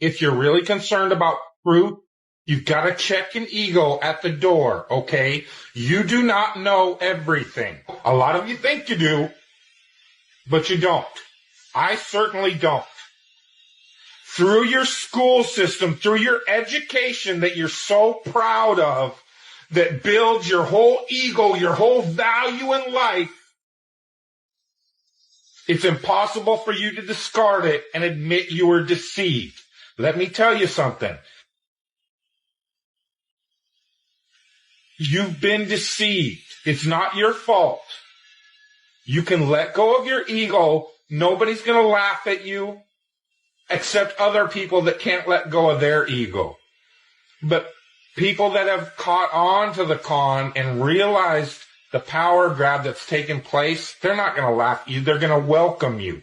if you're really concerned about truth, you've got to check an ego at the door, okay? You do not know everything. A lot of you think you do, but you don't. I certainly don't. Through your school system, through your education that you're so proud of, that builds your whole ego, your whole value in life, it's impossible for you to discard it and admit you were deceived. Let me tell you something. You've been deceived. It's not your fault. You can let go of your ego. Nobody's going to laugh at you except other people that can't let go of their ego. But people that have caught on to the con and realized the power grab that's taken place, they're not going to laugh at you. They're going to welcome you.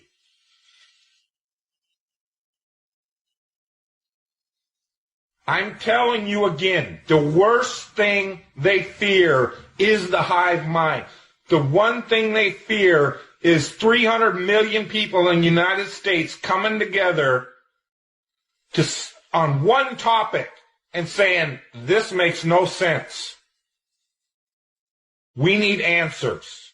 I'm telling you again, the worst thing they fear is the hive mind. The one thing they fear is 300 million people in the United States coming together on one topic and saying, this makes no sense. We need answers.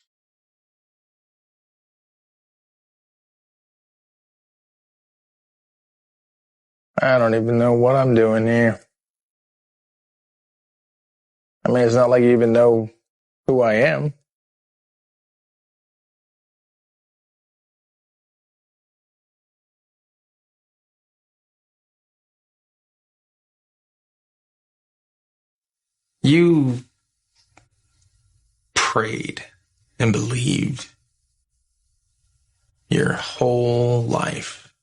I don't even know what I'm doing here. I mean, it's not like you even know who I am. You prayed and believed your whole life.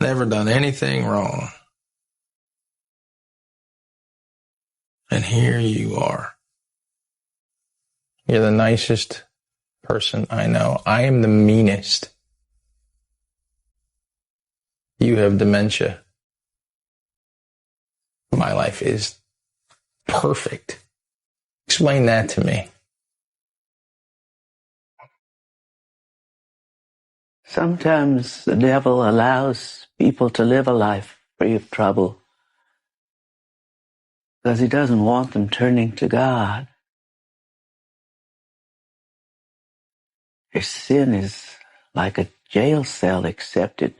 Never done anything wrong. And here you are. You're the nicest person I know. I am the meanest. You have dementia. My life is perfect. Explain that to me. Sometimes the devil allows people to live a life free of trouble because he doesn't want them turning to God. Your sin is like a jail cell, except it's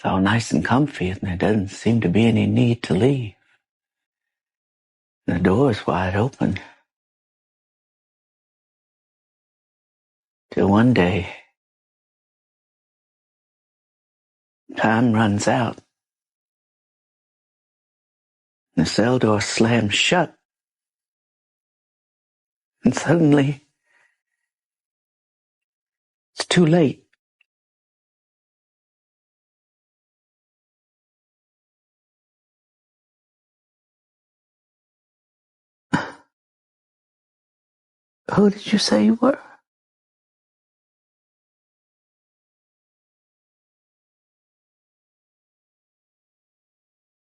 all nice and comfy and there doesn't seem to be any need to leave. The door is wide open. Till one day, time runs out. The cell door slams shut. And suddenly, it's too late. Who did you say you were?